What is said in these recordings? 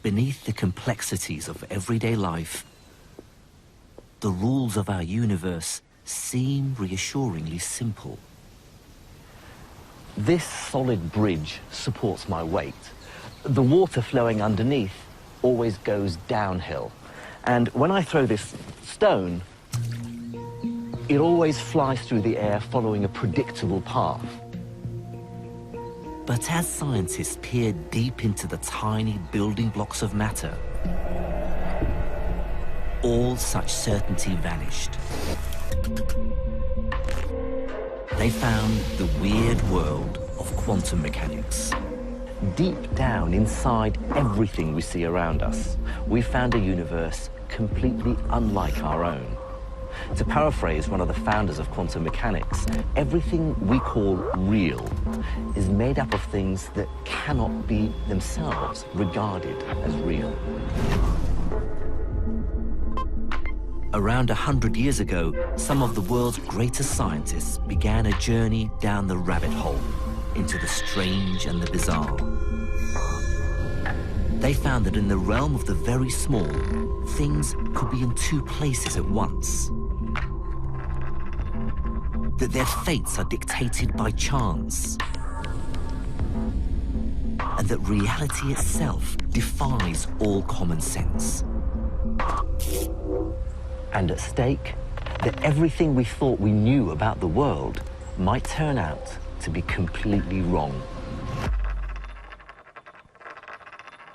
Beneath the complexities of everyday life, the rules of our universe seem reassuringly simple. This solid bridge supports my weight. The water flowing underneath always goes downhill. And when I throw this stone, it always flies through the air following a predictable path. But as scientists peered deep into the tiny building blocks of matter, all such certainty vanished. They found the weird world of quantum mechanics. Deep down inside everything we see around us, we found a universe completely unlike our own. To paraphrase one of the founders of quantum mechanics, everything we call real is made up of things that cannot be themselves regarded as real. Around 100 years ago, some of the world's greatest scientists began a journey down the rabbit hole into the strange and the bizarre. They found that in the realm of the very small, things could be in two places at once. That their fates are dictated by chance. And that reality itself defies all common sense. And at stake, that everything we thought we knew about the world might turn out to be completely wrong.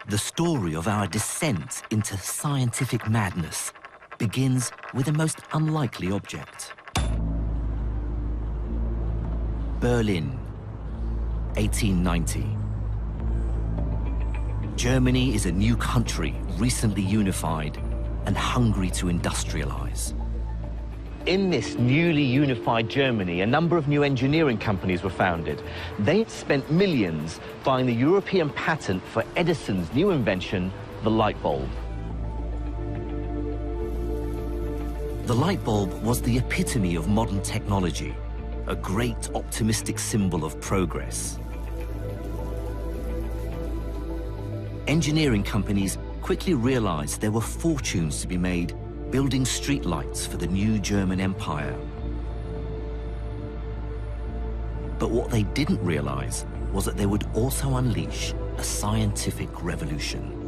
The story of our descent into scientific madness begins with a most unlikely object. Berlin, 1890. Germany is a new country, recently unified and hungry to industrialize. In this newly unified Germany, a number of new engineering companies were founded. They spent millions buying the European patent for Edison's new invention, the light bulb. The light bulb was the epitome of modern technology, a great optimistic symbol of progress. Engineering companies quickly realized there were fortunes to be made building streetlights for the new German Empire. But what they didn't realize was that they would also unleash a scientific revolution.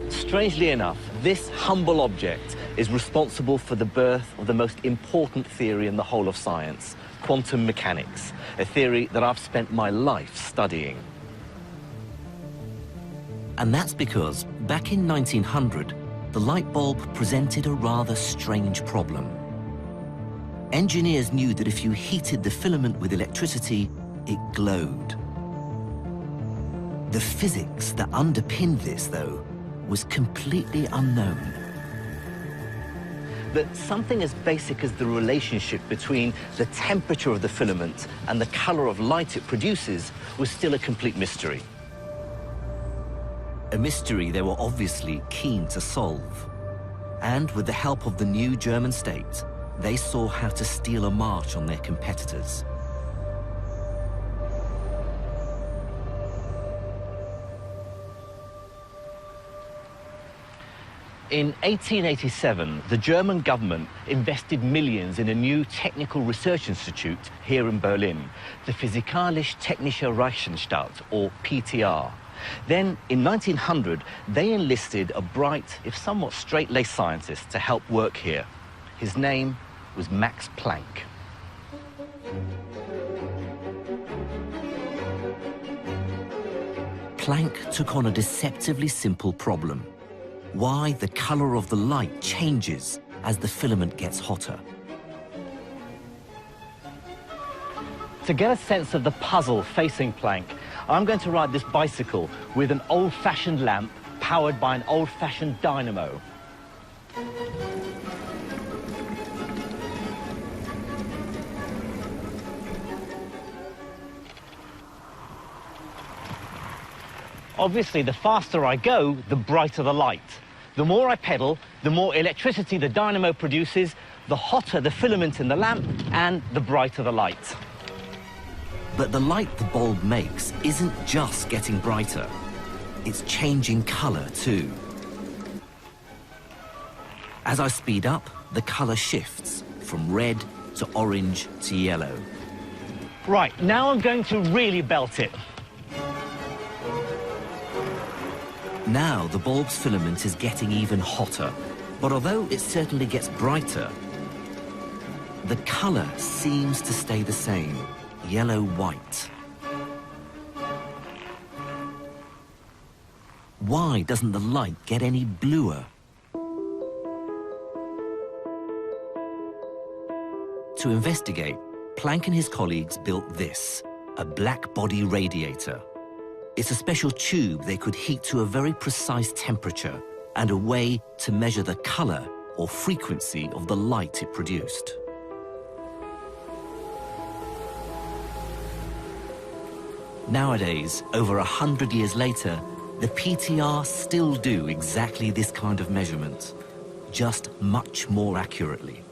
Strangely enough, this humble object is responsible for the birth of the most important theory in the whole of science, quantum mechanics, a theory that I've spent my life studying. And that's because back in 1900, the light bulb presented a rather strange problem. Engineers knew that if you heated the filament with electricity, it glowed. The physics that underpinned this, though, was completely unknown. That something as basic as the relationship between the temperature of the filament and the color of light it produces was still a complete mystery. A mystery they were obviously keen to solve. And with the help of the new German state, they saw how to steal a march on their competitors. In 1887, the German government invested millions in a new technical research institute here in Berlin, the Physikalisch-Technische Reichsanstalt, or PTR. Then, in 1900, they enlisted a bright, if somewhat straight-laced scientist to help work here. His name was Max Planck. Planck took on a deceptively simple problem: why the color of the light changes as the filament gets hotter. To get a sense of the puzzle facing Planck, I'm going to ride this bicycle with an old-fashioned lamp powered by an old-fashioned dynamo. Obviously, the faster I go, the brighter the light. The more I pedal, the more electricity the dynamo produces, the hotter the filament in the lamp, and the brighter the light. But the light the bulb makes isn't just getting brighter. it's changing color too. As I speed up, the color shifts from red to orange to yellow. Right, now I'm going to really belt it. Now the bulb's filament is getting even hotter, but although it certainly gets brighter, the color seems to stay the same, yellow-white. Why doesn't the light get any bluer? To investigate, Planck and his colleagues built this, a black body radiator. It's a special tube they could heat to a very precise temperature and a way to measure the color or frequency of the light it produced. Nowadays, over 100 years later, the PTR still do exactly this kind of measurement, just much more accurately.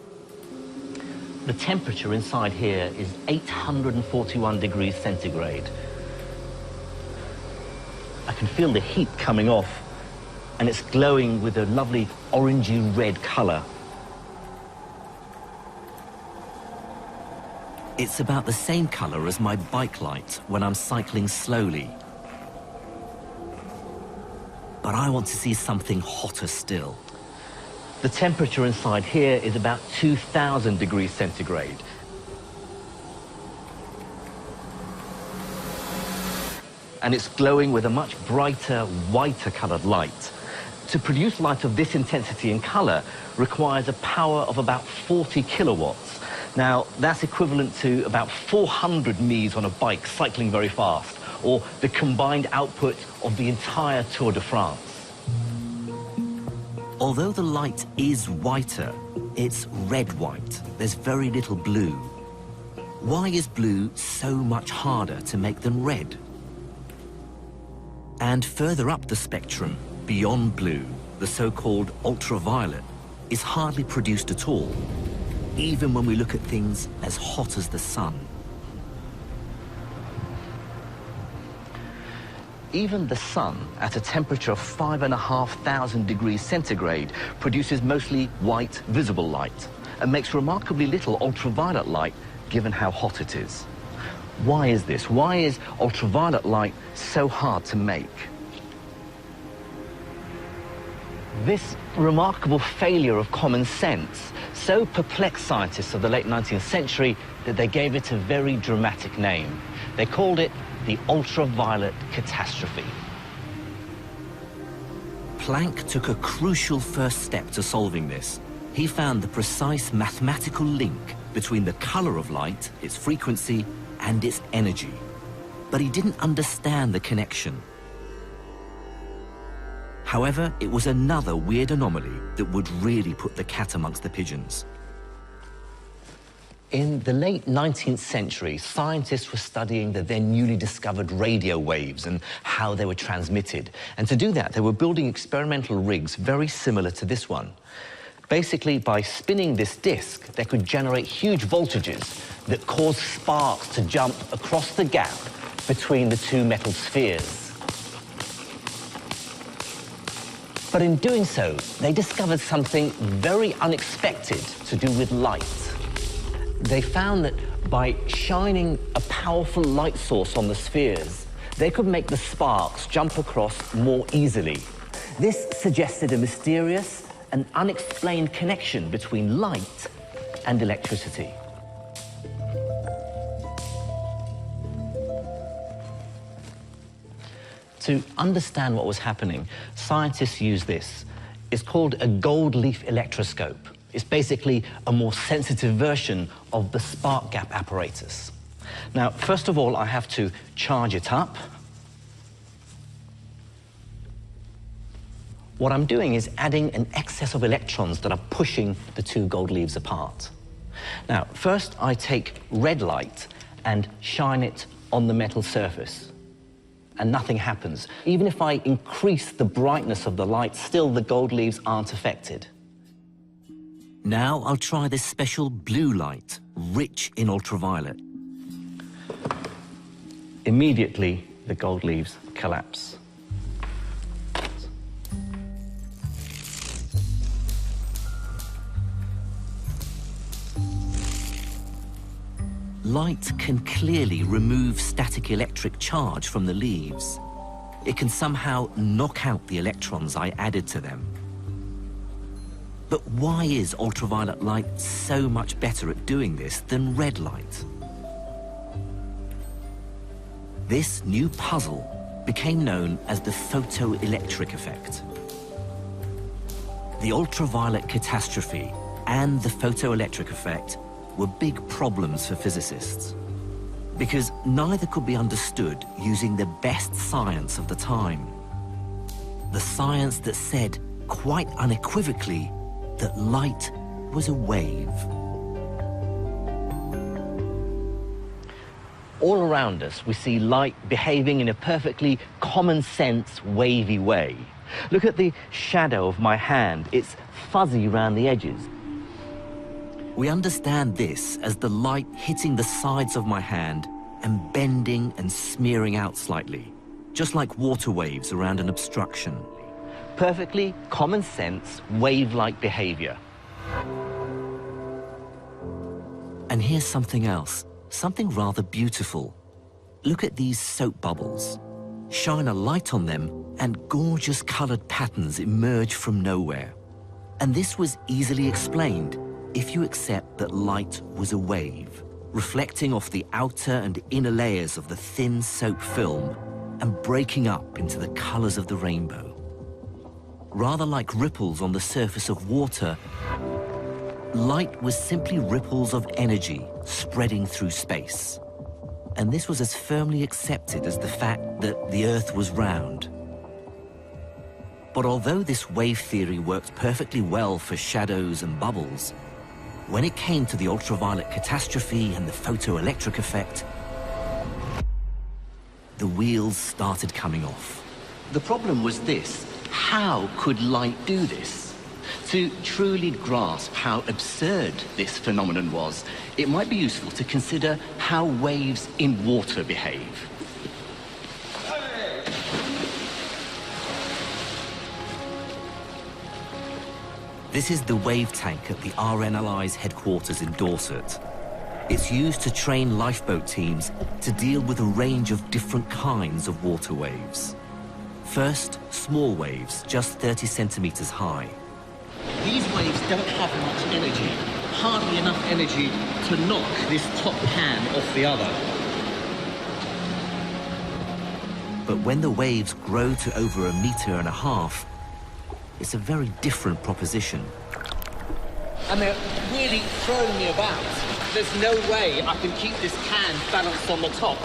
The temperature inside here is 841 degrees centigrade. I can feel the heat coming off, and it's glowing with a lovely orangey red color. It's about the same color as my bike light when I'm cycling slowly. But I want to see something hotter still. The temperature inside here is about 2,000 degrees centigrade. And it's glowing with a much brighter, whiter colored light. To produce light of this intensity and color requires a power of about 40 kilowatts. Now, that's equivalent to about 400 Ms on a bike cycling very fast, or the combined output of the entire Tour de France. Although the light is whiter, it's red-white. There's very little blue. Why is blue so much harder to make than red? And further up the spectrum, beyond blue, the so-called ultraviolet is hardly produced at all, even when we look at things as hot as the sun. Even the sun, at a temperature of 5,500 degrees centigrade, produces mostly white visible light and makes remarkably little ultraviolet light given how hot it is. Why is this? Why is ultraviolet light so hard to make? This remarkable failure of common sense so perplexed scientists of the late 19th century that they gave it a very dramatic name. They called it the ultraviolet catastrophe. Planck took a crucial first step to solving this. He found the precise mathematical link between the color of light, its frequency, and its energy. But he didn't understand the connection. However, it was another weird anomaly that would really put the cat amongst the pigeons. In the late 19th century, scientists were studying the then newly discovered radio waves and how they were transmitted. And to do that, they were building experimental rigs very similar to this one. Basically, by spinning this disc, they could generate huge voltages that caused sparks to jump across the gap between the two metal spheres. But in doing so, they discovered something very unexpected to do with light. They found that by shining a powerful light source on the spheres, they could make the sparks jump across more easily. This suggested a mysterious and unexplained connection between light and electricity. To understand what was happening, scientists used this. It's called a gold leaf electroscope. It's basically a more sensitive version of the spark gap apparatus. Now, first of all, I have to charge it up. What I'm doing is adding an excess of electrons that are pushing the two gold leaves apart. Now, first I take red light and shine it on the metal surface, and nothing happens. Even if I increase the brightness of the light, still the gold leaves aren't affected. Now I'll try this special blue light, rich in ultraviolet. Immediately, the gold leaves collapse. light can clearly remove static electric charge from the leaves. It can somehow knock out the electrons I added to them. But why is ultraviolet light so much better at doing this than red light? This new puzzle became known as the photoelectric effect. The ultraviolet catastrophe and the photoelectric effect were big problems for physicists, because neither could be understood using the best science of the time. The science that said quite unequivocally that light was a wave. All around us, we see light behaving in a perfectly common sense, wavy way. Look at the shadow of my hand. It's fuzzy around the edges. We understand this as the light hitting the sides of my hand and bending and smearing out slightly, just like water waves around an obstruction. Perfectly common sense, wave-like behavior. And here's something else, something rather beautiful. Look at these soap bubbles. Shine a light on them and gorgeous colored patterns emerge from nowhere. And this was easily explained if you accept that light was a wave, reflecting off the outer and inner layers of the thin soap film and breaking up into the colors of the rainbow. Rather like ripples on the surface of water, light was simply ripples of energy spreading through space. And this was as firmly accepted as the fact that the Earth was round. But although this wave theory worked perfectly well for shadows and bubbles, when it came to the ultraviolet catastrophe and the photoelectric effect, the wheels started coming off. The problem was this: how could light do this? To truly grasp how absurd this phenomenon was, it might be useful to consider how waves in water behave. This is the wave tank at the RNLI's headquarters in Dorset. It's used to train lifeboat teams to deal with a range of different kinds of water waves. First, small waves, just 30 centimeters high. These waves don't have much energy, hardly enough energy to knock this top can off the other. But when the waves grow to over 1.5 meters, it's a very different proposition. And they're really throwing me about. There's no way I can keep this can balanced on the top.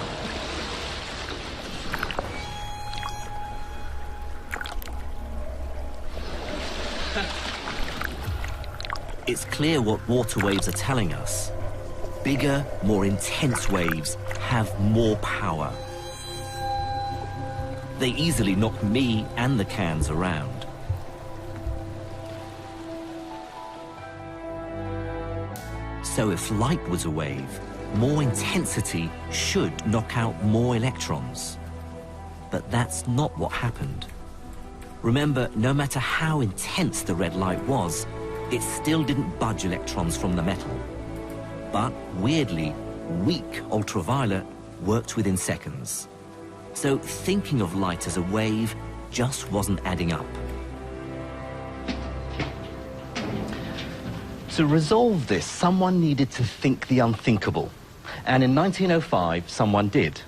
It's clear what water waves are telling us. Bigger, more intense waves have more power. They easily knock me and the cans around. So if light was a wave, more intensity should knock out more electrons. But that's not what happened. Remember, no matter how intense the red light was, it still didn't budge electrons from the metal. But weirdly, weak ultraviolet worked within seconds. So thinking of light as a wave just wasn't adding up. To resolve this, someone needed to think the unthinkable. And in 1905, someone did.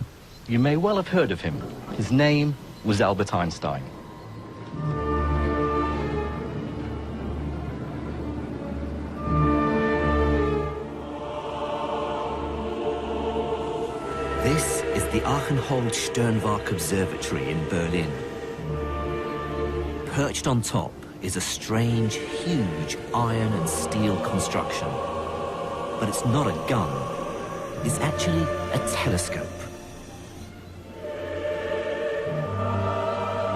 You may well have heard of him. His name was Albert Einstein. This is the Archenhold-Sternwarte Observatory in Berlin. Perched on top is a strange, huge iron and steel construction. But it's not a gun. It's actually a telescope.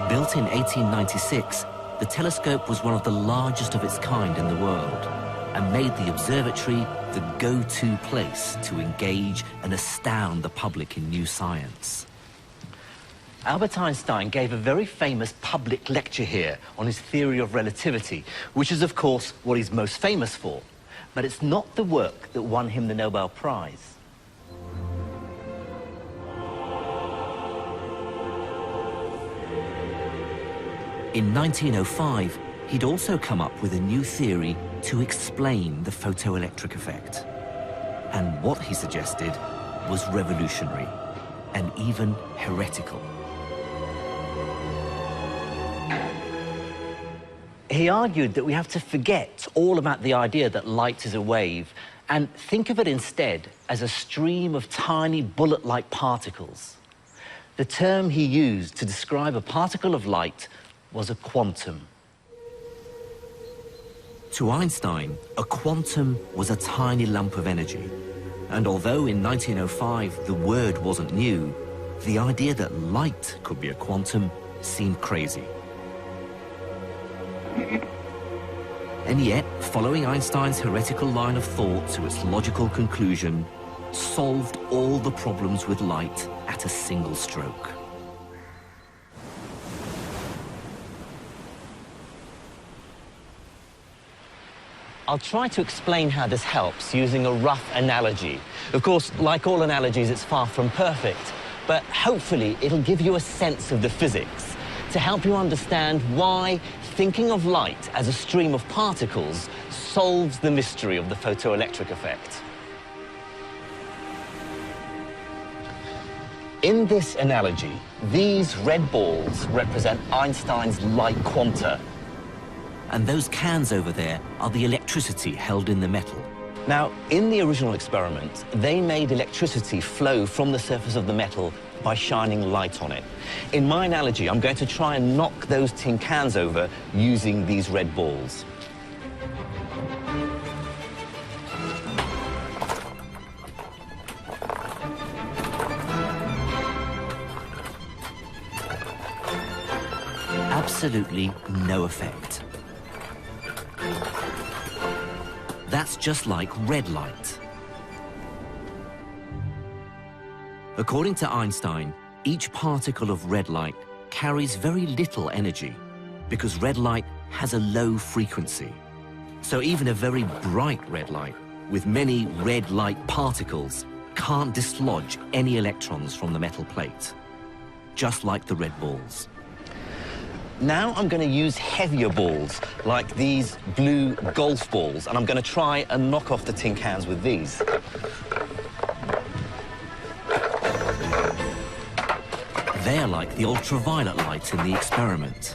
Built in 1896, the telescope was one of the largest of its kind in the world and made the observatory the go-to place to engage and astound the public in new science. Albert Einstein gave a very famous public lecture here on his theory of relativity, which is, of course, what he's most famous for. But it's not the work that won him the Nobel Prize. In 1905, he'd also come up with a new theory to explain the photoelectric effect. And what he suggested was revolutionary and even heretical. He argued that we have to forget all about the idea that light is a wave and think of it instead as a stream of tiny bullet-like particles. The term he used to describe a particle of light was a quantum. To Einstein, a quantum was a tiny lump of energy. And although in 1905 the word wasn't new, the idea that light could be a quantum seemed crazy. And yet, following Einstein's heretical line of thought to its logical conclusion, solved all the problems with light at a single stroke. I'll try to explain how this helps using a rough analogy. Of course, like all analogies, it's far from perfect, but hopefully it'll give you a sense of the physics to help you understand why thinking of light as a stream of particles solves the mystery of the photoelectric effect. In this analogy, these red balls represent Einstein's light quanta. And those cans over there are the electricity held in the metal. Now, in the original experiment, they made electricity flow from the surface of the metal by shining light on it. In my analogy, I'm going to try and knock those tin cans over using these red balls. Absolutely no effect. That's just like red light. According to Einstein, each particle of red light carries very little energy because red light has a low frequency. So even a very bright red light with many red light particles can't dislodge any electrons from the metal plate, just like the red balls. Now I'm going to use heavier balls, like these blue golf balls, and I'm going to try and knock off the tin cans with these. They're like the ultraviolet light in the experiment.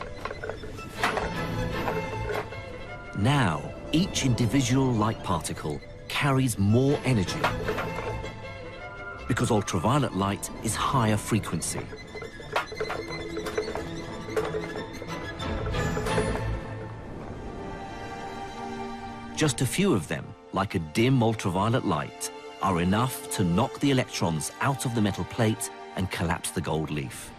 Now, each individual light particle carries more energy because ultraviolet light is higher frequency. Just a few of them, like a dim ultraviolet light, are enough to knock the electrons out of the metal plate and collapse the gold leaf.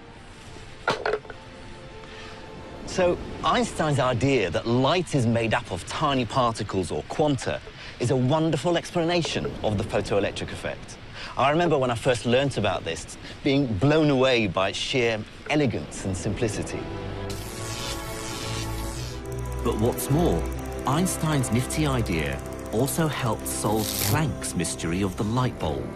So Einstein's idea that light is made up of tiny particles or quanta is a wonderful explanation of the photoelectric effect. I remember when I first learnt about this, being blown away by its sheer elegance and simplicity. But what's more, Einstein's nifty idea also helped solve Planck's mystery of the light bulb.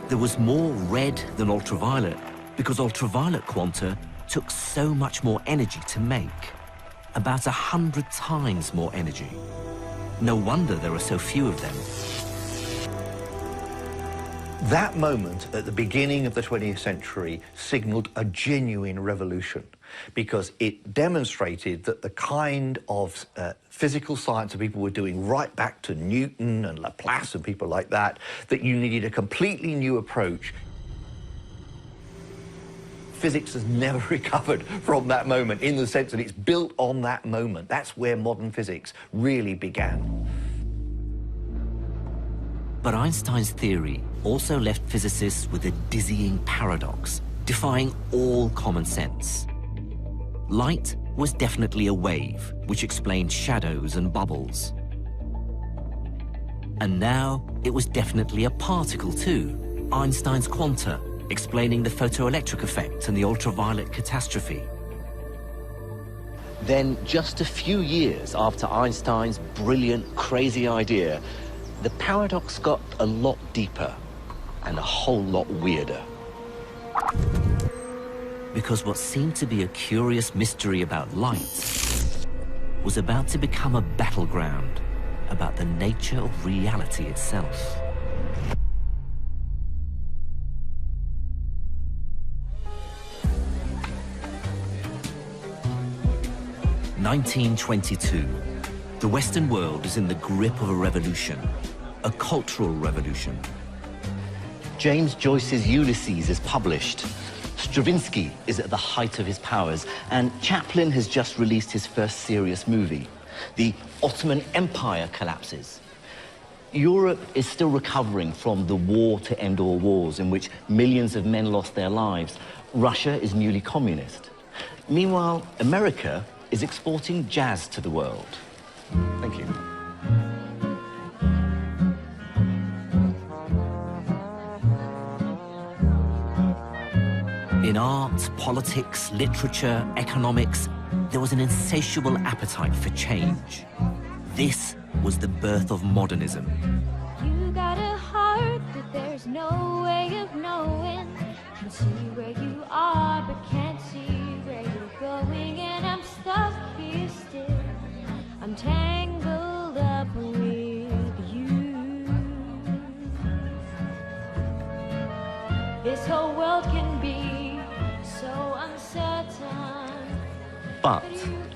There was more red than ultraviolet because ultraviolet quanta took so much more energy to make, about 100 times more energy. No wonder there are so few of them. That moment at the beginning of the 20th century signaled a genuine revolution because it demonstrated that the kind of physical science that people were doing right back to Newton and Laplace and people like that, that you needed a completely new approach. Physics has never recovered from that moment in the sense that it's built on that moment. That's where modern physics really began. But Einstein's theory also left physicists with a dizzying paradox, defying all common sense. Light was definitely a wave, which explained shadows and bubbles. And now it was definitely a particle too, Einstein's quanta, explaining the photoelectric effect and the ultraviolet catastrophe. Then, just a few years after Einstein's brilliant, crazy idea, the paradox got a lot deeper and a whole lot weirder. because what seemed to be a curious mystery about light was about to become a battleground about the nature of reality itself. In 1922, the Western world is in the grip of a revolution, a cultural revolution. James Joyce's Ulysses is published. Stravinsky is at the height of his powers, and Chaplin has just released his first serious movie. The Ottoman Empire collapses. Europe is still recovering from the war to end all wars in which millions of men lost their lives. Russia is newly communist. Meanwhile, America is exporting jazz to the world. Thank you. In art, politics, literature, economics, there was an insatiable appetite for change. This was the birth of modernism. You got a heart that there's no way of knowing. Can see where you are, but can't see where you're going. And I'm stuck here still. I'm tangled up with you. This whole world can be so uncertain. But,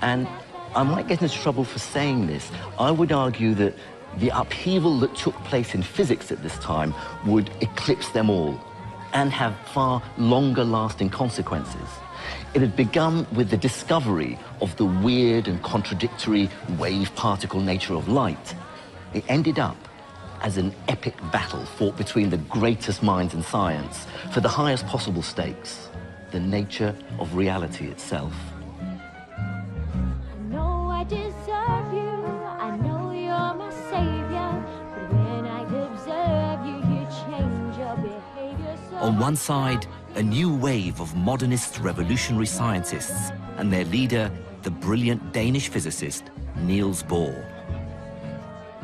and I might get into trouble for saying this, I would argue that the upheaval that took place in physics at this time would eclipse them all and have far longer-lasting consequences. It had begun with the discovery of the weird and contradictory wave-particle nature of light. It ended up as an epic battle fought between the greatest minds in science for the highest possible stakes, the nature of reality itself. I know I deserve you, I know you're my savior, but when I observe you, you change your behavior. So On one side, a new wave of modernist revolutionary scientists and their leader, the brilliant Danish physicist, Niels Bohr.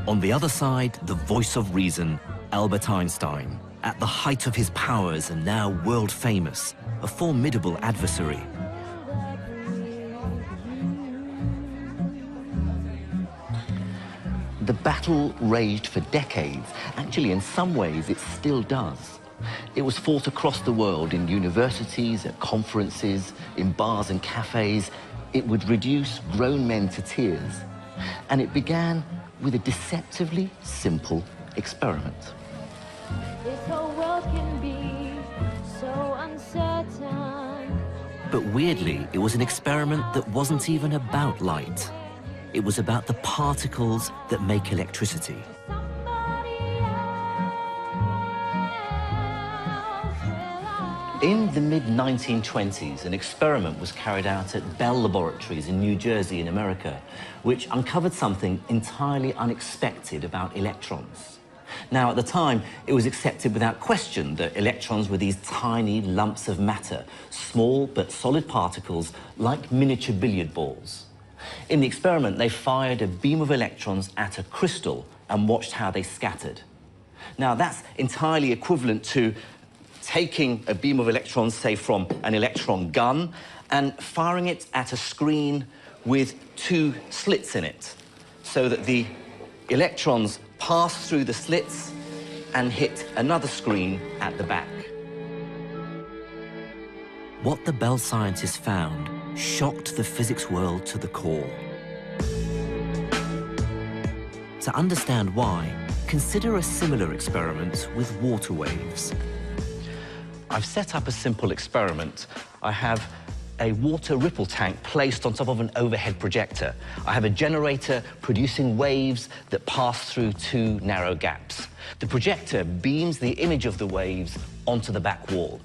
On the other side, the voice of reason, Albert Einstein, at the height of his powers and now world famous, a formidable adversary. The battle raged for decades. Actually, in some ways, it still does. It was fought across the world in universities, at conferences, in bars and cafes. It would reduce grown men to tears. And it began with a deceptively simple experiment. this whole world can be so uncertain. But weirdly, it was an experiment that wasn't even about light. It was about the particles that make electricity. Somebody else will I. In the mid-1920s, an experiment was carried out at Bell Laboratories in New Jersey in America, which uncovered something entirely unexpected about electrons. Now, at the time, it was accepted without question that electrons were these tiny lumps of matter, small but solid particles like miniature billiard balls. In the experiment, they fired a beam of electrons at a crystal and watched how they scattered. Now, that's entirely equivalent to taking a beam of electrons, say, from an electron gun, and firing it at a screen with two slits in it, so that the electrons pass through the slits and hit another screen at the back. What the Bell scientists found shocked the physics world to the core. To understand why, consider a similar experiment with water waves. I've set up a simple experiment. I have a water ripple tank placed on top of an overhead projector. I have a generator producing waves that pass through two narrow gaps. The projector beams the image of the waves onto the back wall.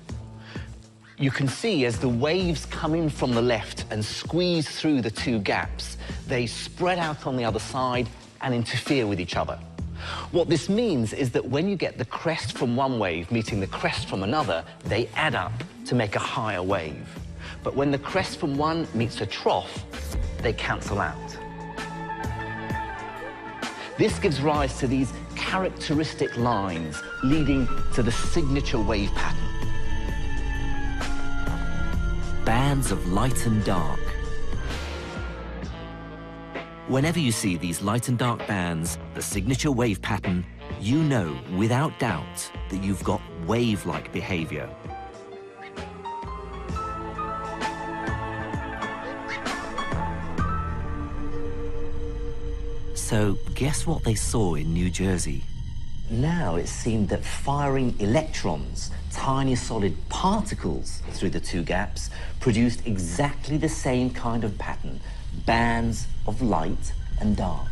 You can see as the waves come in from the left and squeeze through the two gaps, they spread out on the other side and interfere with each other. What this means is that when you get the crest from one wave meeting the crest from another, they add up to make a higher wave. But when the crest from one meets a trough, they cancel out. This gives rise to these characteristic lines leading to the signature wave pattern. bands of light and dark. Whenever you see these light and dark bands, the signature wave pattern, you know without doubt that you've got wave-like behavior. So, guess what they saw in New Jersey? Now it seemed that firing electrons, tiny solid particles, through the two gaps produced exactly the same kind of pattern, bands of light and dark.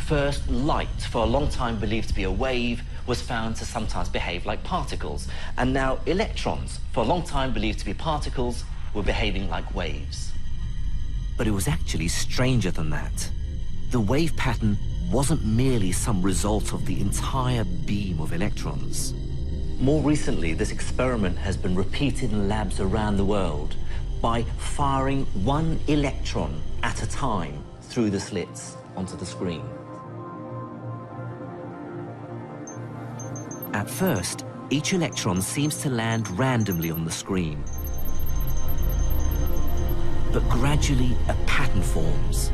First, light, for a long time believed to be a wave, was found to sometimes behave like particles. And now electrons, for a long time believed to be particles, were behaving like waves. But it was actually stranger than that. The wave pattern wasn't merely some result of the entire beam of electrons. More recently, this experiment has been repeated in labs around the world by firing one electron at a time through the slits onto the screen. At first, each electron seems to land randomly on the screen. But gradually, a pattern forms.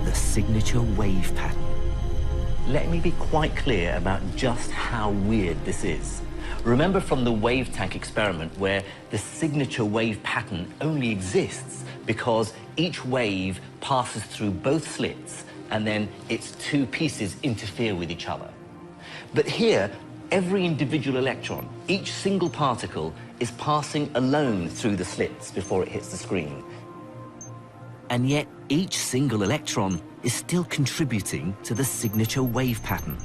The signature wave pattern. Let me be quite clear about just how weird this is. Remember from the wave tank experiment where the signature wave pattern only exists because each wave passes through both slits and then its two pieces interfere with each other. But here, every individual electron, each single particle, is passing alone through the slits before it hits the screen. And yet, each single electron is still contributing to the signature wave pattern.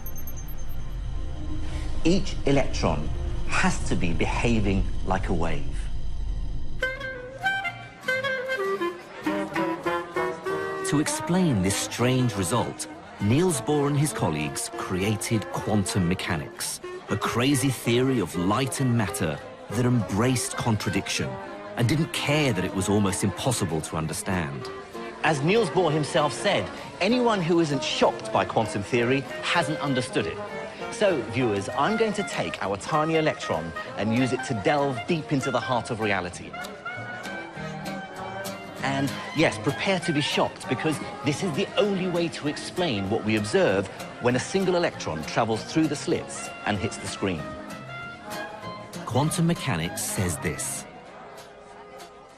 Each electron has to be behaving like a wave. To explain this strange result, Niels Bohr and his colleagues created quantum mechanics, a crazy theory of light and matter that embraced contradiction and didn't care that it was almost impossible to understand. As Niels Bohr himself said, anyone who isn't shocked by quantum theory hasn't understood it. So, viewers, I'm going to take our tiny electron and use it to delve deep into the heart of reality. And yes, prepare to be shocked, because this is the only way to explain what we observe when a single electron travels through the slits and hits the screen. Quantum mechanics says this: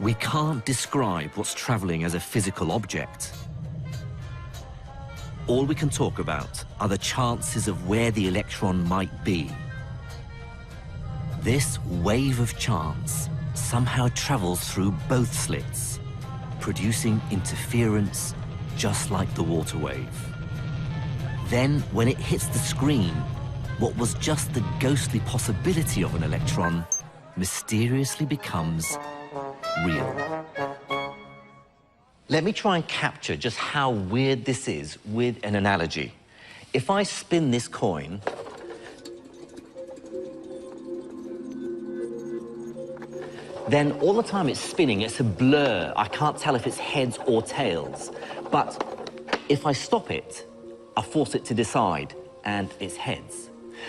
we can't describe what's traveling as a physical object. All we can talk about are the chances of where the electron might be. This wave of chance somehow travels through both slits, producing interference just like the water wave. Then, when it hits the screen, what was just the ghostly possibility of an electron mysteriously becomes real. Let me try and capture just how weird this is with an analogy. If I spin this coin, then all the time it's spinning, it's a blur. I can't tell if it's heads or tails. But if I stop it, I force it to decide, and it's heads.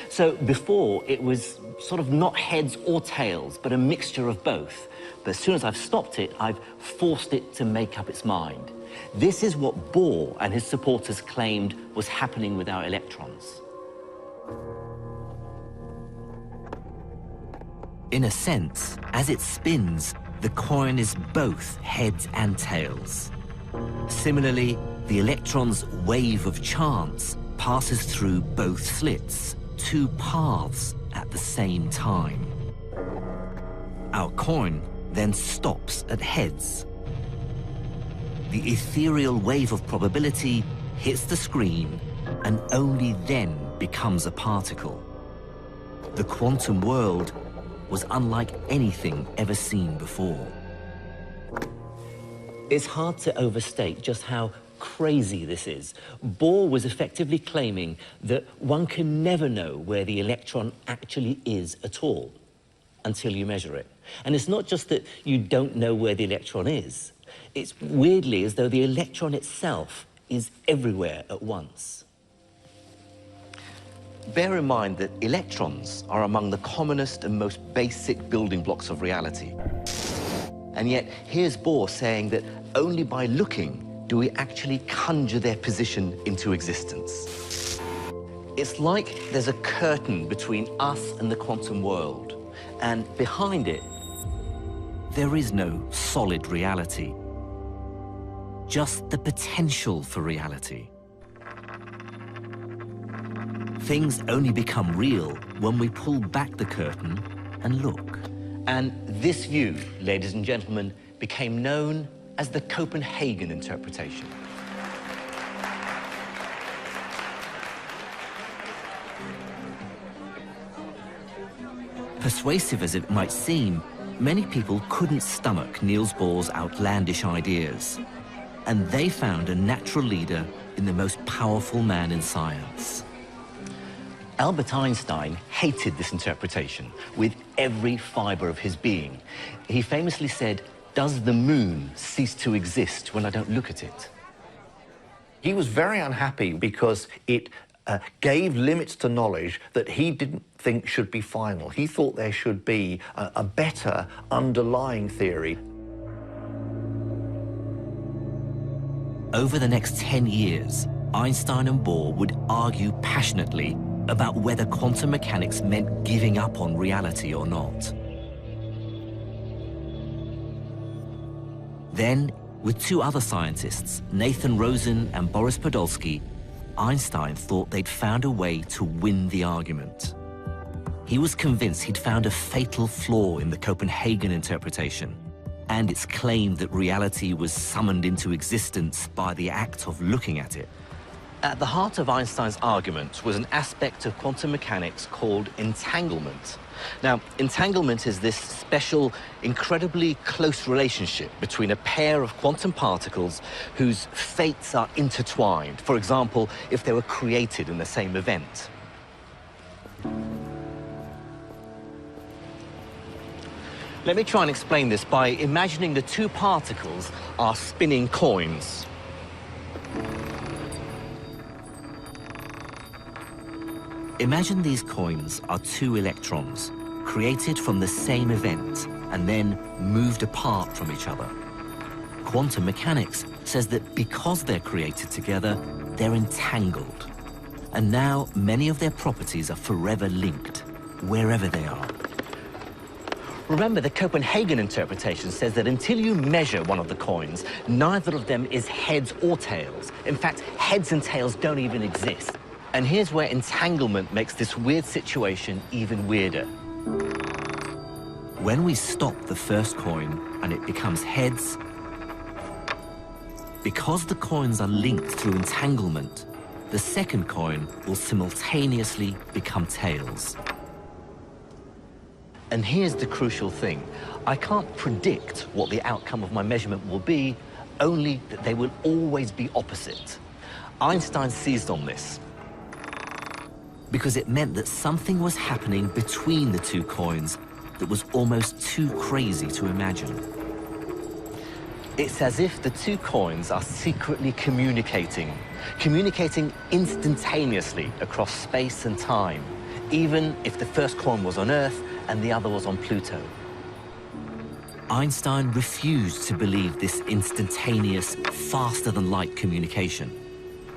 So before, it was sort of not heads or tails, but a mixture of both. But as soon as I've stopped it, I've forced it to make up its mind. This is what Bohr and his supporters claimed was happening with our electrons. In a sense, as it spins, the coin is both heads and tails. Similarly, the electron's wave of chance passes through both slits, two paths at the same time. Our coin then stops at heads. The ethereal wave of probability hits the screen and only then becomes a particle. The quantum world was unlike anything ever seen before. It's hard to overstate just how crazy this is. Bohr was effectively claiming that one can never know where the electron actually is at all until you measure it. And it's not just that you don't know where the electron is. It's weirdly as though the electron itself is everywhere at once. bear in mind that electrons are among the commonest and most basic building blocks of reality. And yet, here's Bohr saying that only by looking do we actually conjure their position into existence. It's like there's a curtain between us and the quantum world, and behind it, there is no solid reality, just the potential for reality. Things only become real when we pull back the curtain and look. And this view, ladies and gentlemen, became known as the Copenhagen interpretation. Persuasive as it might seem, many people couldn't stomach Niels Bohr's outlandish ideas, and they found a natural leader in the most powerful man in science. Albert Einstein hated this interpretation with every fiber of his being. He famously said, "Does the moon cease to exist when I don't look at it?" He was very unhappy because it gave limits to knowledge that he didn't think should be final. He thought there should be a better underlying theory. Over the next 10 years, Einstein and Bohr would argue passionately about whether quantum mechanics meant giving up on reality or not. Then, with two other scientists, Nathan Rosen and Boris Podolsky, Einstein thought they'd found a way to win the argument. He was convinced he'd found a fatal flaw in the Copenhagen interpretation, and its claim that reality was summoned into existence by the act of looking at it. At the heart of Einstein's argument was an aspect of quantum mechanics called entanglement. Now, entanglement is this special, incredibly close relationship between a pair of quantum particles whose fates are intertwined. For example, if they were created in the same event. Let me try and explain this by imagining the two particles are spinning coins. Imagine these coins are two electrons, created from the same event and then moved apart from each other. Quantum mechanics says that because they're created together, they're entangled. And now many of their properties are forever linked, wherever they are. Remember, the Copenhagen interpretation says that until you measure one of the coins, neither of them is heads or tails. In fact, heads and tails don't even exist. And here's where entanglement makes this weird situation even weirder. When we stop the first coin and it becomes heads, because the coins are linked through entanglement, the second coin will simultaneously become tails. And here's the crucial thing. I can't predict what the outcome of my measurement will be, only that they will always be opposite. Einstein seized on this, because it meant that something was happening between the two coins that was almost too crazy to imagine. It's as if the two coins are secretly communicating instantaneously across space and time, even if the first coin was on Earth and the other was on Pluto. Einstein refused to believe this instantaneous, faster-than-light communication.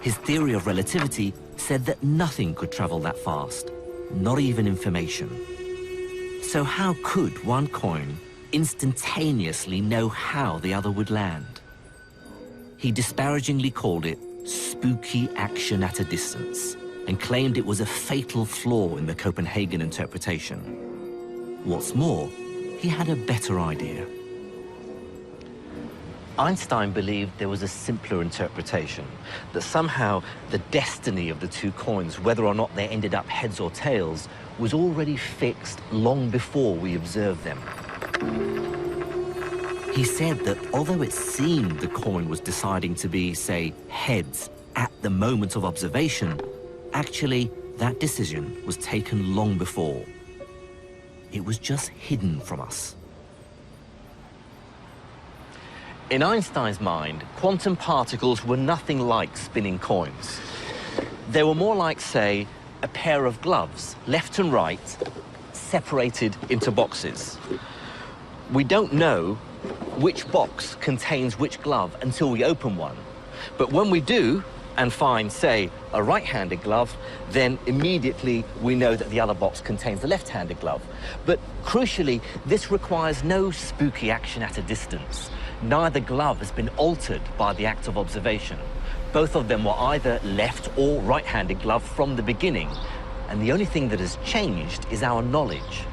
His theory of relativity said that nothing could travel that fast, not even information. So how could one coin instantaneously know how the other would land? He disparagingly called it spooky action at a distance and claimed it was a fatal flaw in the Copenhagen interpretation. What's more, he had a better idea. Einstein believed there was a simpler interpretation, that somehow the destiny of the two coins, whether or not they ended up heads or tails, was already fixed long before we observed them. He said that although it seemed the coin was deciding to be, say, heads at the moment of observation, actually that decision was taken long before. It was just hidden from us. In Einstein's mind, quantum particles were nothing like spinning coins. They were more like, say, a pair of gloves, left and right, separated into boxes. We don't know which box contains which glove until we open one. But when we do, and find, say, a right-handed glove, then immediately we know that the other box contains the left-handed glove. But crucially, this requires no spooky action at a distance. Neither glove has been altered by the act of observation. Both of them were either left or right-handed glove from the beginning, and the only thing that has changed is our knowledge.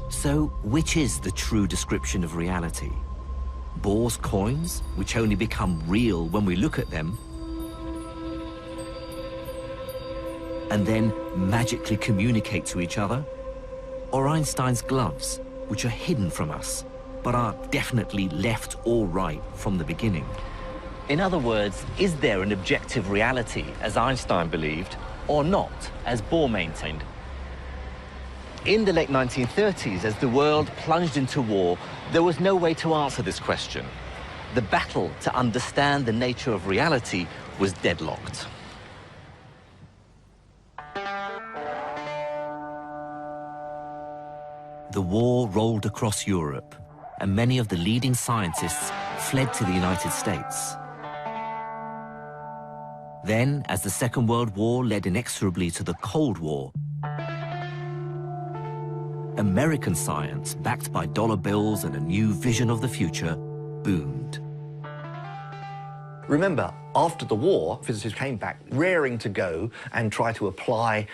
So, which is the true description of reality? Bohr's coins, which only become real when we look at them, and then magically communicate to each other? Or Einstein's gloves, which are hidden from us, but are definitely left or right from the beginning? In other words, is there an objective reality, as Einstein believed, or not, as Bohr maintained? In the late 1930s, as the world plunged into war, there was no way to answer this question. The battle to understand the nature of reality was deadlocked. The war rolled across Europe, and many of the leading scientists fled to the United States. Then, as the Second World War led inexorably to the Cold War, American science, backed by dollar bills and a new vision of the future, boomed. Remember, after the war, physicists came back raring to go and try to apply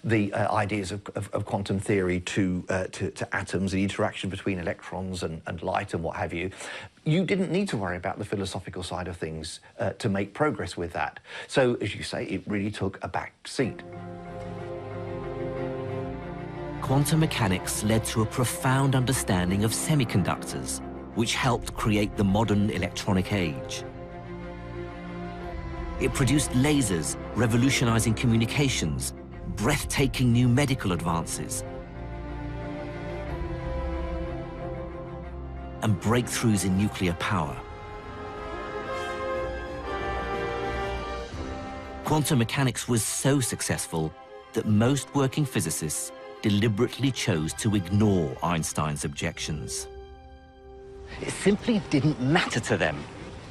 the ideas of quantum theory to atoms, the interaction between electrons and light and what have you. You didn't need to worry about the philosophical side of things to make progress with that. So, as you say, it really took a back seat. Quantum mechanics led to a profound understanding of semiconductors, which helped create the modern electronic age. It produced lasers, revolutionizing communications, breathtaking new medical advances, and breakthroughs in nuclear power. Quantum mechanics was so successful that most working physicists deliberately chose to ignore Einstein's objections. It simply didn't matter to them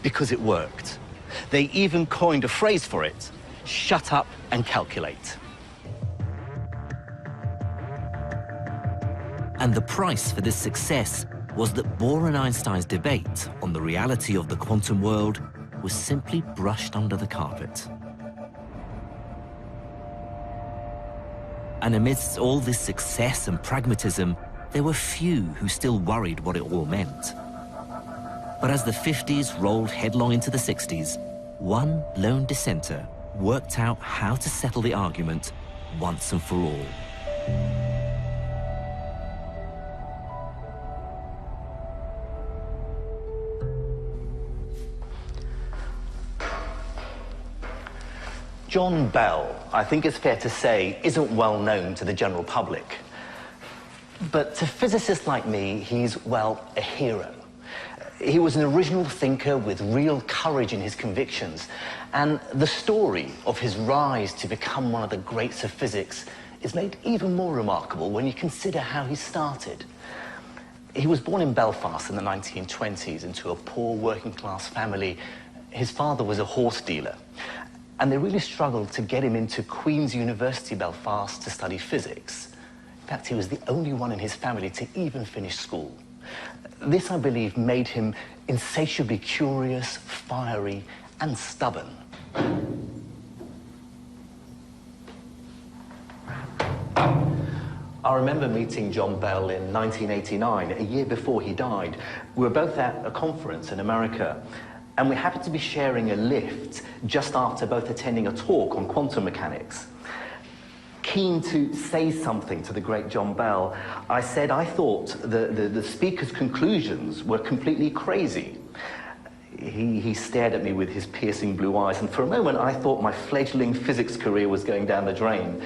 because it worked. They even coined a phrase for it: shut up and calculate. And the price for this success was that Bohr and Einstein's debate on the reality of the quantum world was simply brushed under the carpet. And amidst all this success and pragmatism, there were few who still worried what it all meant. But as the 50s rolled headlong into the 60s, one lone dissenter worked out how to settle the argument once and for all. John Bell, I think it's fair to say, isn't well known to the general public. But to physicists like me, he's, well, a hero. He was an original thinker with real courage in his convictions, and the story of his rise to become one of the greats of physics is made even more remarkable when you consider how he started. He was born in Belfast in the 1920s into a poor working-class family. His father was a horse dealer, and they really struggled to get him into Queen's University, Belfast, to study physics. In fact, he was the only one in his family to even finish school. This, I believe, made him insatiably curious, fiery, and stubborn. I remember meeting John Bell in 1989, a year before he died. We were both at a conference in America, and we happened to be sharing a lift just after both attending a talk on quantum mechanics. Keen to say something to the great John Bell, I said I thought the speaker's conclusions were completely crazy. He stared at me with his piercing blue eyes, and for a moment I thought my fledgling physics career was going down the drain.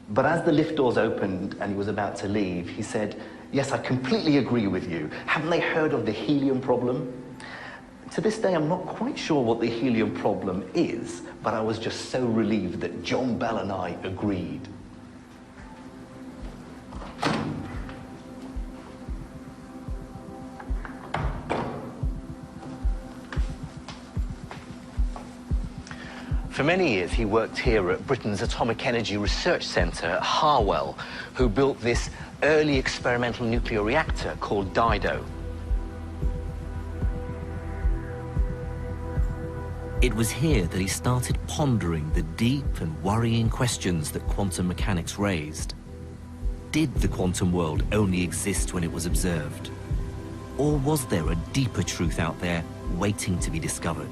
But as the lift doors opened and he was about to leave, he said, "Yes, I completely agree with you. Haven't they heard of the helium problem?" To this day, I'm not quite sure what the helium problem is, but I was just so relieved that John Bell and I agreed. For many years, he worked here at Britain's Atomic Energy Research Centre at Harwell, who built this early experimental nuclear reactor called Dido. It was here that he started pondering the deep and worrying questions that quantum mechanics raised. Did the quantum world only exist when it was observed? Or was there a deeper truth out there waiting to be discovered?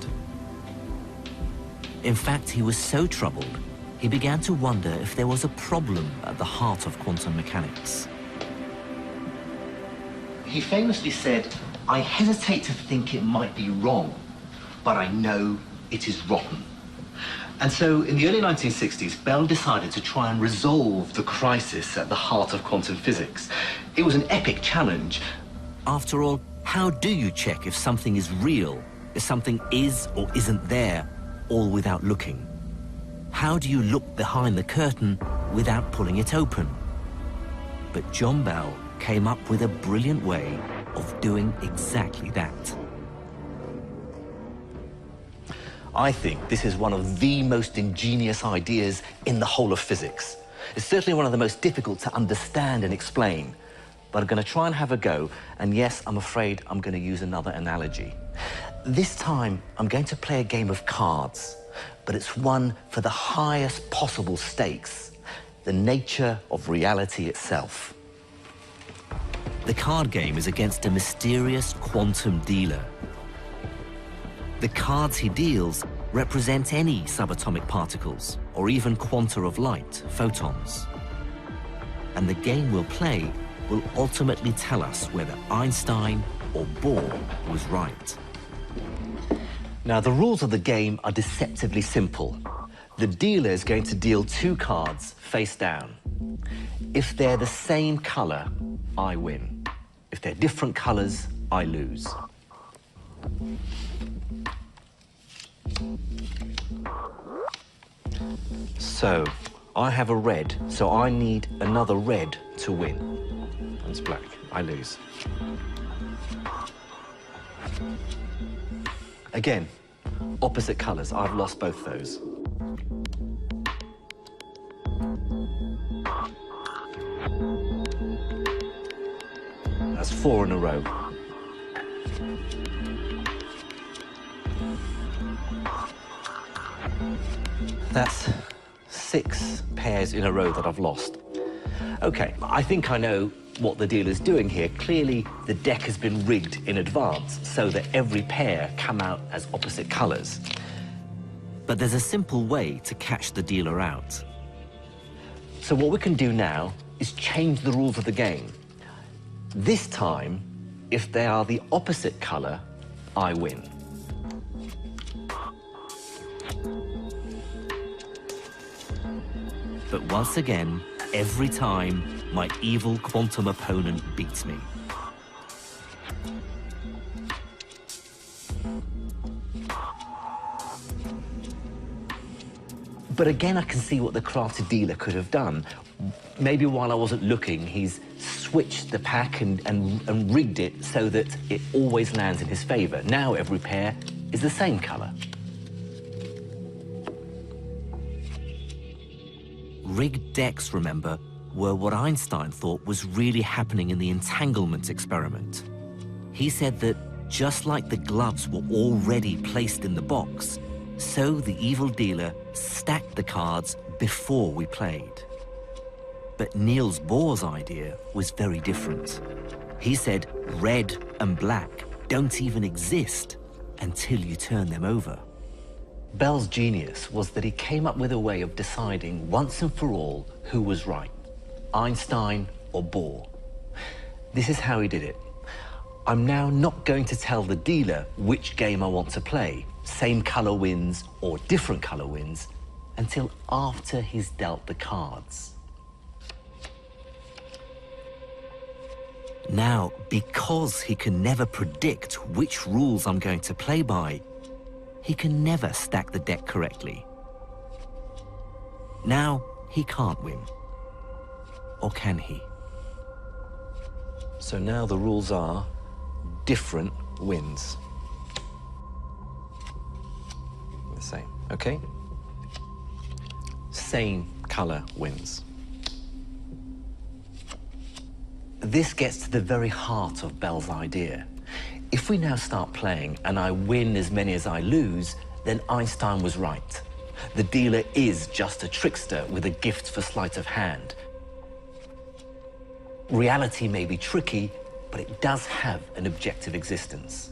In fact, he was so troubled, he began to wonder if there was a problem at the heart of quantum mechanics. He famously said, "I hesitate to think it might be wrong, but I know it is rotten." And so in the early 1960s, Bell decided to try and resolve the crisis at the heart of quantum physics. It was an epic challenge. After all, how do you check if something is real, if something is or isn't there, all without looking? How do you look behind the curtain without pulling it open? But John Bell came up with a brilliant way of doing exactly that. I think this is one of the most ingenious ideas in the whole of physics. It's certainly one of the most difficult to understand and explain, but I'm going to try and have a go, and yes, I'm afraid I'm going to use another analogy. This time, I'm going to play a game of cards, but it's one for the highest possible stakes, the nature of reality itself. The card game is against a mysterious quantum dealer. The cards he deals represent any subatomic particles, or even quanta of light, photons. And the game we'll play will ultimately tell us whether Einstein or Bohr was right. Now, the rules of the game are deceptively simple. The dealer is going to deal 2 cards face down. If they're the same color, I win. If they're different colors, I lose. So, I have a red, so I need another red to win. It's black, I lose. Again, opposite colors, I've lost both those. That's 4 in a row. That's 6 pairs in a row that I've lost. Okay, I think I know what the dealer's doing here. Clearly, the deck has been rigged in advance so that every pair come out as opposite colors. But there's a simple way to catch the dealer out. So what we can do now is change the rules of the game. This time, if they are the opposite color, I win. But once again, every time, my evil quantum opponent beats me. But again, I can see what the crafty dealer could have done. Maybe while I wasn't looking, he's switched the pack and rigged it so that it always lands in his favor. Now every pair is the same color. Rigged decks, remember, were what Einstein thought was really happening in the entanglement experiment. He said that just like the gloves were already placed in the box, so the evil dealer stacked the cards before we played. But Niels Bohr's idea was very different. He said red and black don't even exist until you turn them over. Bell's genius was that he came up with a way of deciding once and for all who was right, Einstein or Bohr. This is how he did it. I'm now not going to tell the dealer which game I want to play, same color wins or different color wins, until after he's dealt the cards. Now, because he can never predict which rules I'm going to play by, he can never stack the deck correctly. Now, he can't win. Or can he? So now the rules are different wins. The same, okay? Same color wins. This gets to the very heart of Bell's idea. If we now start playing and I win as many as I lose, then Einstein was right. The dealer is just a trickster with a gift for sleight of hand. Reality may be tricky, but it does have an objective existence.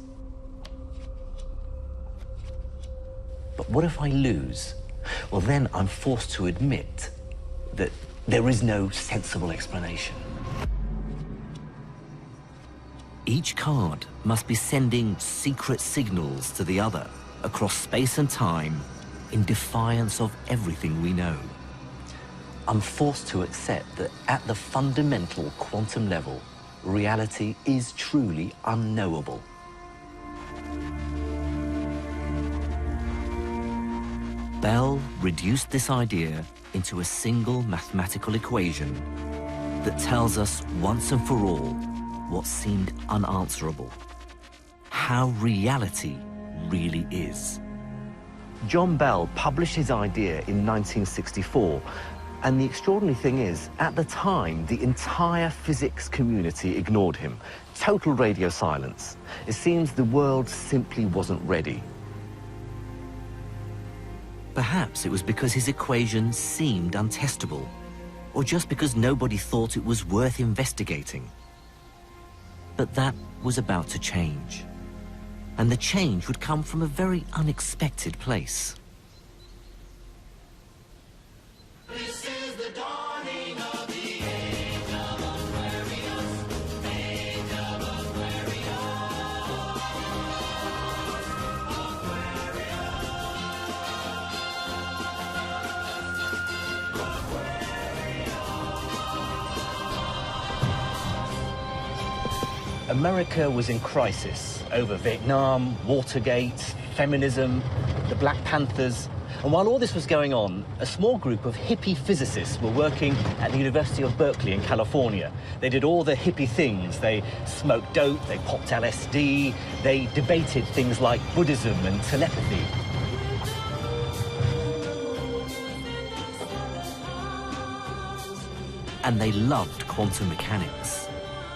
But what if I lose? Well, then I'm forced to admit that there is no sensible explanation. Each card must be sending secret signals to the other across space and time in defiance of everything we know. I'm forced to accept that at the fundamental quantum level, reality is truly unknowable. Bell reduced this idea into a single mathematical equation that tells us once and for all what seemed unanswerable: how reality really is. John Bell published his idea in 1964, and the extraordinary thing is, at the time, the entire physics community ignored him. Total radio silence. It seems the world simply wasn't ready. Perhaps it was because his equation seemed untestable, or just because nobody thought it was worth investigating. But that was about to change. And the change would come from a very unexpected place. This is the dawning of the age of Aquarius, age of Aquarius, America was in crisis over Vietnam, Watergate, feminism, the Black Panthers. And while all this was going on, a small group of hippie physicists were working at the University of Berkeley in California. They did all the hippie things. They smoked dope, they popped LSD, they debated things like Buddhism and telepathy. And they loved quantum mechanics.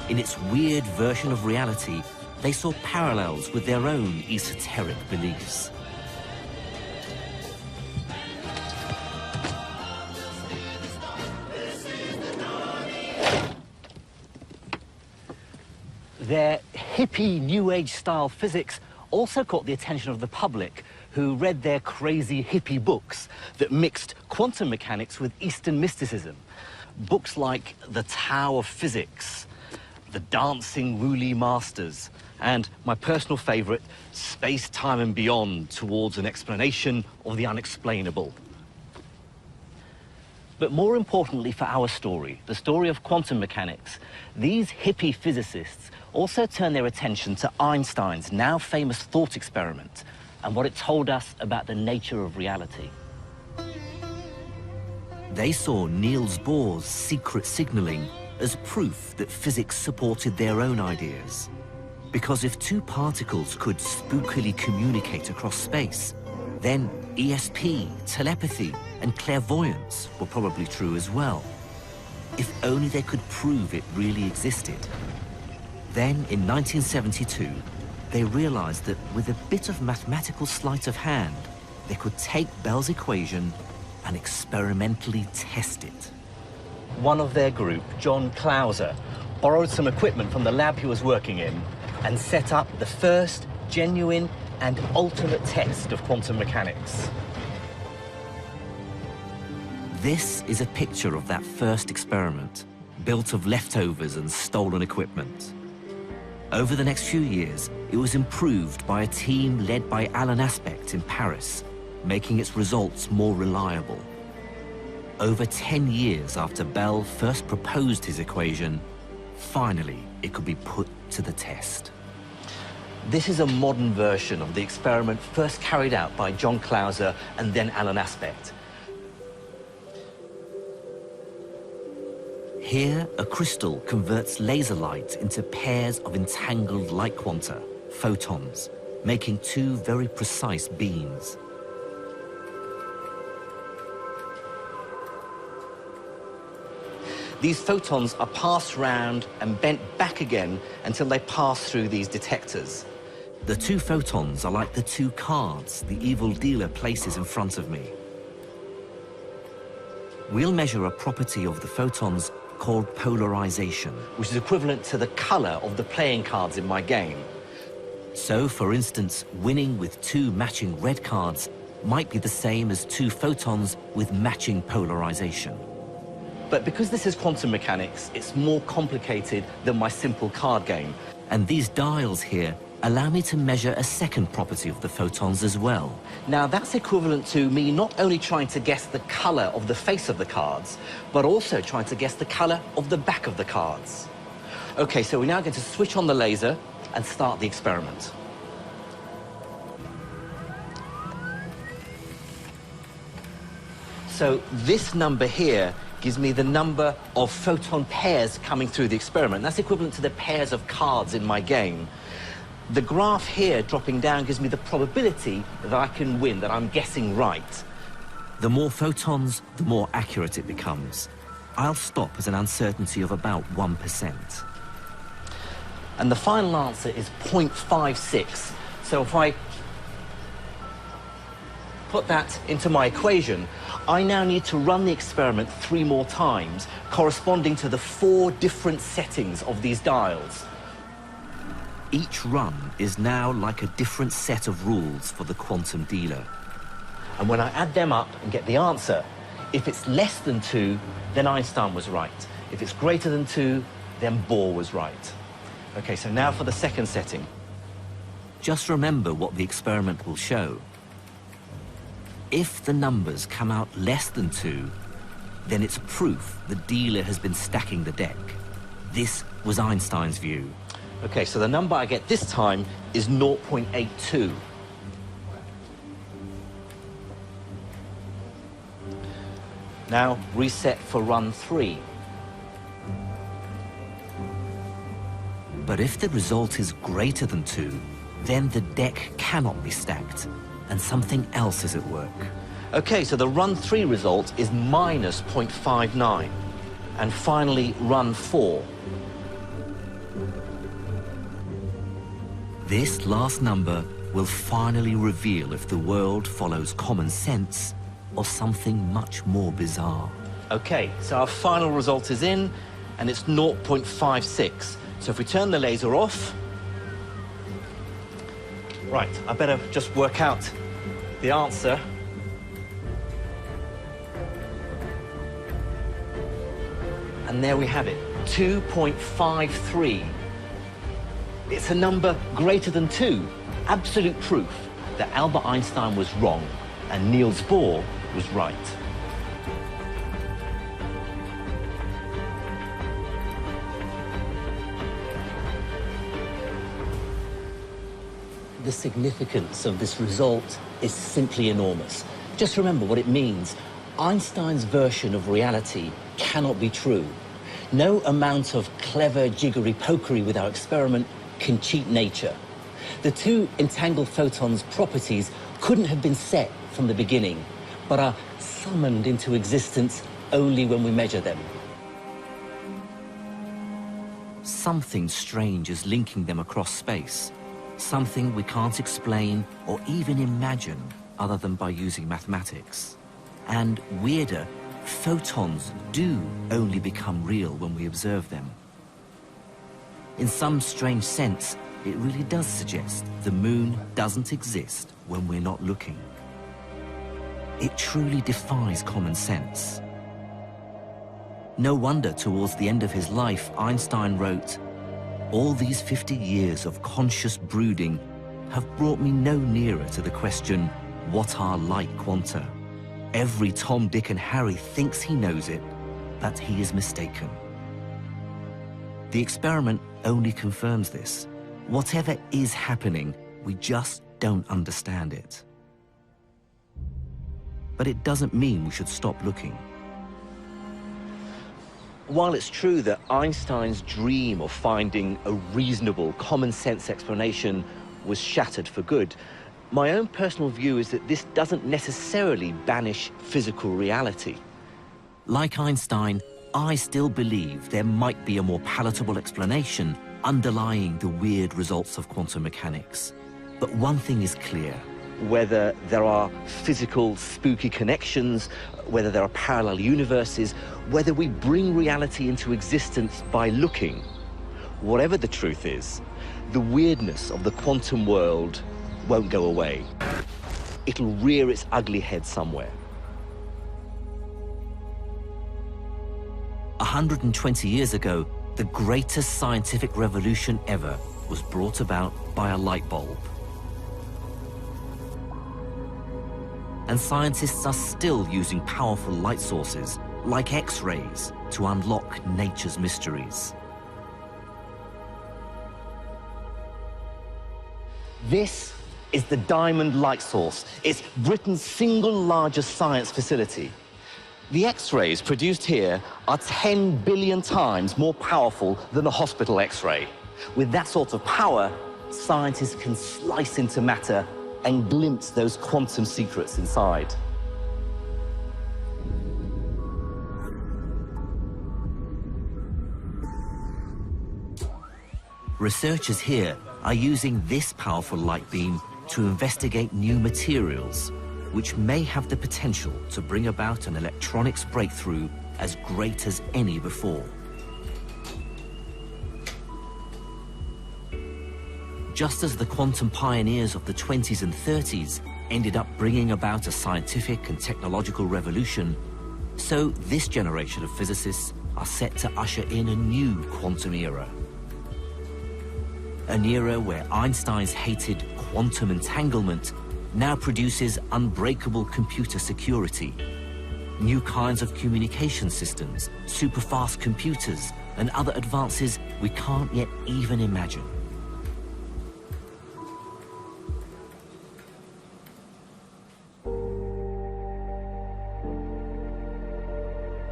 In its weird version of reality, they saw parallels with their own esoteric beliefs. Their hippie New Age-style physics also caught the attention of the public, who read their crazy hippie books that mixed quantum mechanics with Eastern mysticism. Books like The Tao of Physics, The Dancing Wooly Masters, and my personal favorite, Space, Time and Beyond, Towards an Explanation of the Unexplainable. But more importantly for our story, the story of quantum mechanics, these hippie physicists also turned their attention to Einstein's now famous thought experiment and what it told us about the nature of reality. They saw Niels Bohr's secret signaling as proof that physics supported their own ideas. Because if two particles could spookily communicate across space, then ESP, telepathy, and clairvoyance were probably true as well. If only they could prove it really existed. Then, in 1972, they realized that with a bit of mathematical sleight of hand, they could take Bell's equation and experimentally test it. One of their group, John Clauser, borrowed some equipment from the lab he was working in and set up the first genuine and ultimate test of quantum mechanics. This is a picture of that first experiment, built of leftovers and stolen equipment. Over the next few years, it was improved by a team led by Alan Aspect in Paris, making its results more reliable. Over 10 years after Bell first proposed his equation, finally it could be put to the test. This is a modern version of the experiment first carried out by John Clauser and then Alan Aspect. Here, a crystal converts laser light into pairs of entangled light quanta, photons, making two very precise beams. These photons are passed round and bent back again until they pass through these detectors. The two photons are like the two cards the evil dealer places in front of me. We'll measure a property of the photons called polarization, which is equivalent to the color of the playing cards in my game. So, for instance, winning with two matching red cards might be the same as two photons with matching polarization. But because this is quantum mechanics, it's more complicated than my simple card game. And these dials here allow me to measure a second property of the photons as well. Now, that's equivalent to me not only trying to guess the color of the face of the cards, but also trying to guess the color of the back of the cards. Okay, so we're now going to switch on the laser and start the experiment. So this number here gives me the number of photon pairs coming through the experiment. That's equivalent to the pairs of cards in my game. The graph here dropping down gives me the probability that I can win, that I'm guessing right. The more photons, the more accurate it becomes. I'll stop at an uncertainty of about 1%. And the final answer is 0.56. So if I put that into my equation, I now need to run the experiment 3 more times, corresponding to the 4 different settings of these dials. Each run is now like a different set of rules for the quantum dealer. And when I add them up and get the answer, if it's less than 2, then Einstein was right. If it's greater than 2, then Bohr was right. Okay, so now for the second setting. Just remember what the experiment will show. If the numbers come out less than 2, then it's proof the dealer has been stacking the deck. This was Einstein's view. Okay, so the number I get this time is 0.82. Now reset for run 3. But if the result is greater than 2, then the deck cannot be stacked, and something else is at work. Okay, so the run 3 result is minus 0.59. And finally, run 4. This last number will finally reveal if the world follows common sense or something much more bizarre. Okay, so our final result is in, and it's 0.56. So if we turn the laser off... Right, I better just work out the answer. And there we have it, 2.53. It's a number greater than 2. Absolute proof that Albert Einstein was wrong and Niels Bohr was right. The significance of this result is simply enormous. Just remember what it means. Einstein's version of reality cannot be true. No amount of clever jiggery-pokery with our experiment can cheat nature. The two entangled photons' properties couldn't have been set from the beginning, but are summoned into existence only when we measure them. Something strange is linking them across space. Something we can't explain or even imagine other than by using mathematics. And weirder, photons do only become real when we observe them. In some strange sense, it really does suggest the moon doesn't exist when we're not looking. It truly defies common sense. No wonder towards the end of his life, Einstein wrote, "All these 50 years of conscious brooding have brought me no nearer to the question, what are light quanta? Every Tom, Dick and Harry thinks he knows it, but he is mistaken." The experiment only confirms this. Whatever is happening, we just don't understand it. But it doesn't mean we should stop looking. While it's true that Einstein's dream of finding a reasonable, common-sense explanation was shattered for good, my own personal view is that this doesn't necessarily banish physical reality. Like Einstein, I still believe there might be a more palatable explanation underlying the weird results of quantum mechanics. But one thing is clear. Whether there are physical, spooky connections, whether there are parallel universes, whether we bring reality into existence by looking, whatever the truth is, the weirdness of the quantum world won't go away. It'll rear its ugly head somewhere. 120 years ago, the greatest scientific revolution ever was brought about by a light bulb. And scientists are still using powerful light sources, like X-rays, to unlock nature's mysteries. This is the Diamond Light Source. It's Britain's single largest science facility. The X-rays produced here are 10 billion times more powerful than a hospital X-ray. With that sort of power, scientists can slice into matter and glimpse those quantum secrets inside. Researchers here are using this powerful light beam to investigate new materials, which may have the potential to bring about an electronics breakthrough as great as any before. Just as the quantum pioneers of the 20s and 30s ended up bringing about a scientific and technological revolution, so this generation of physicists are set to usher in a new quantum era. An era where Einstein's hated quantum entanglement now produces unbreakable computer security, new kinds of communication systems, super-fast computers, and other advances we can't yet even imagine.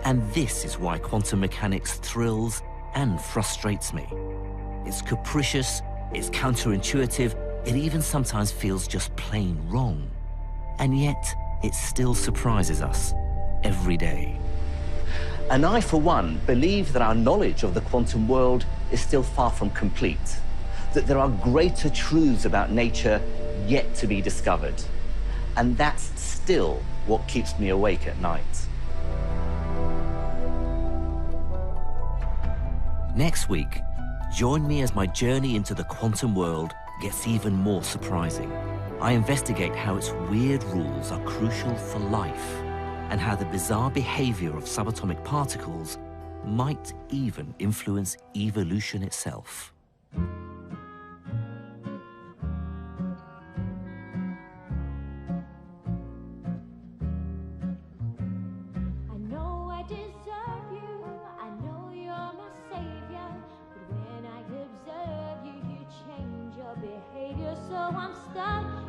And this is why quantum mechanics thrills and frustrates me. It's capricious, it's counterintuitive, it even sometimes feels just plain wrong. And yet, it still surprises us every day. And I, for one, believe that our knowledge of the quantum world is still far from complete, that there are greater truths about nature yet to be discovered. And that's still what keeps me awake at night. Next week, join me as my journey into the quantum world gets even more surprising. I investigate how its weird rules are crucial for life, and how the bizarre behavior of subatomic particles might even influence evolution itself. So I'm stuck